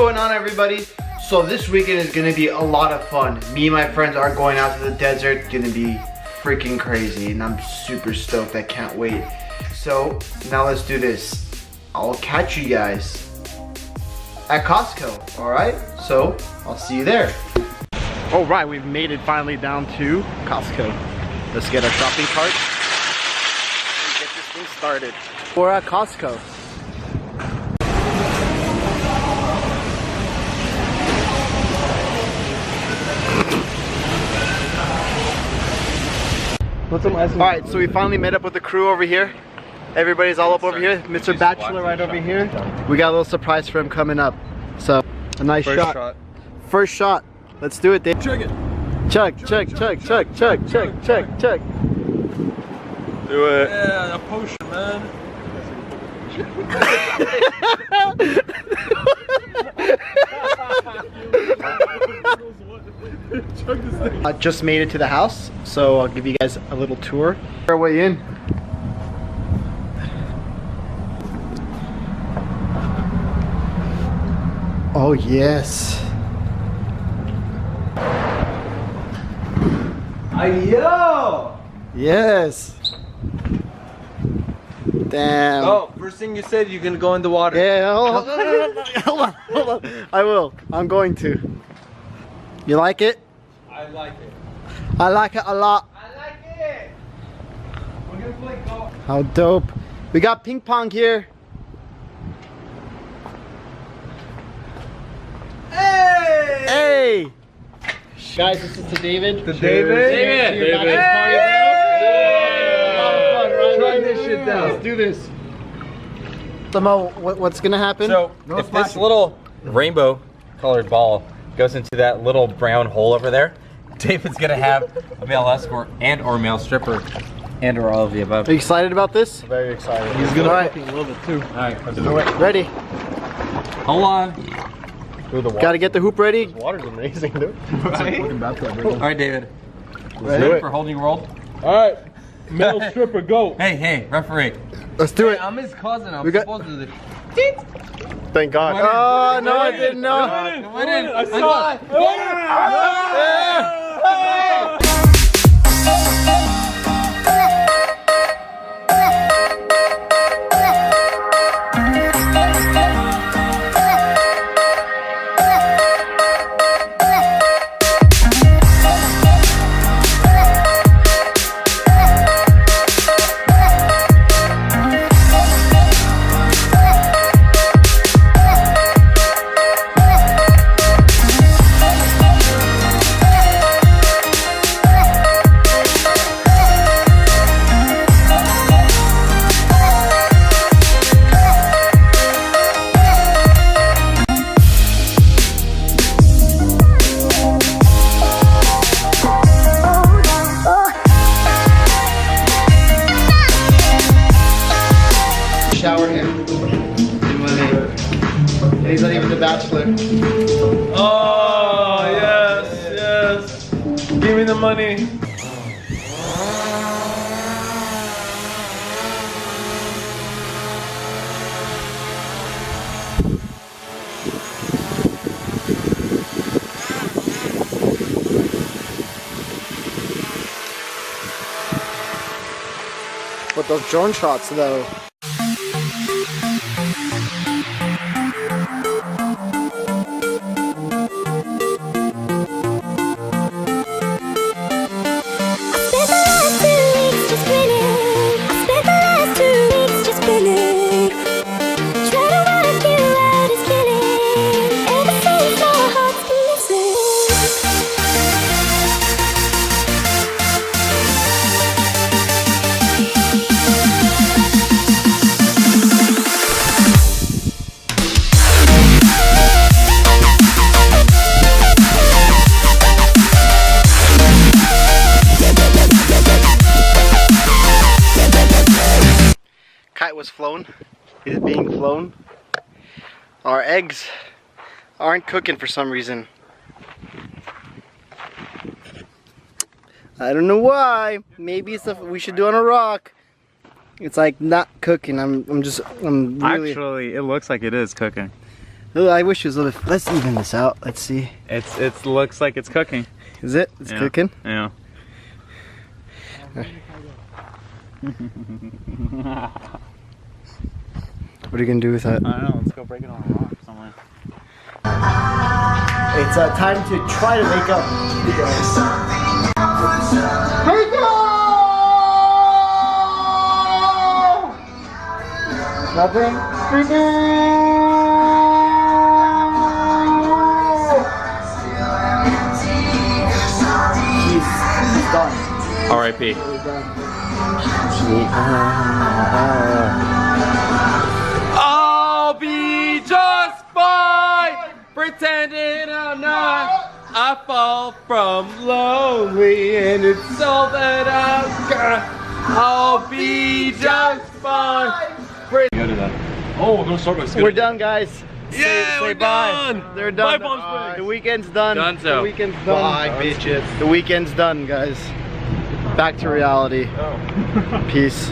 going on, everybody? So this weekend is gonna be a lot of fun. Me and my friends are going out to the desert. It's gonna be freaking crazy and I'm super stoked. I can't wait. So now let's do this. I'll catch you guys at Costco, all right? So I'll see you there. All right, we've made it finally down to Costco. Let's get our shopping cart and get this thing started. We're at Costco. Alright, so we finally met up with the crew over here. Everybody's all up over here. Mr. Bachelor right over here. We got a little surprise for him coming up. So, a nice shot. First shot. Let's do it, Dave. Chug it. Chug, chug, chug, chug, chug, chug, chug, chug. Do it. Yeah, a potion, man. I just made it to the house, so I'll give you guys a little tour. Our way in. Oh yes. Yo! Yes. Damn. Oh, first thing you said, you're gonna go in the water. Yeah, hold on, hold on. I will. I'm going to. You like it? I like it. I like it a lot. I like it. We're gonna play golf. How dope. We got ping pong here. Hey! Hey! Guys, this is to David. To David. David. Hey! Run this shit down. Let's do this. Samo, what's gonna happen? So, if this little rainbow colored ball goes into that little brown hole over there, David's gonna have a male escort and or male stripper and or all of the above. Are you excited about this? Very excited. He's gonna fucking love it too. Alright, let's do it. Ready? Hold on. Ooh, the Gotta get the hoop ready. water's amazing, dude. Right? Alright, David. Ready? For holding roll. Alright. Male stripper, go. Hey, referee. Let's do it. I'm his cousin. I'm We got- supposed to do this. Thank God. Go ahead. Oh, no, I didn't know. I saw it. Shower him. He's not even the bachelor. Oh, yes. Give me the money. With those drone shots, though. Kite was flown. It is being flown. Our eggs aren't cooking for some reason. I don't know why. Maybe it's stuff we should do on a rock. It's like not cooking. I'm really... Actually, it looks like it is cooking. Oh, I wish it was a little. Let's even this out. Let's see. It looks like it's cooking. Is it? It's cooking? Yeah. What are you gonna do with that? I don't know. Let's go break it on a rock somewhere. It's time to try to make up. Make up! Nothing? He's done. R.I.P. I'll be just fine, pretending I'm not. I fall from lonely, and it's all that I've got. I'll be just fine. Go to that. Oh, we're gonna start with We're done, guys. Yeah, we're bye. done. They're done. Bye, Palm Springs. The weekend's done. Donezo. The weekend's done. Bye, bitches. The weekend's done, guys. Back to reality. Peace.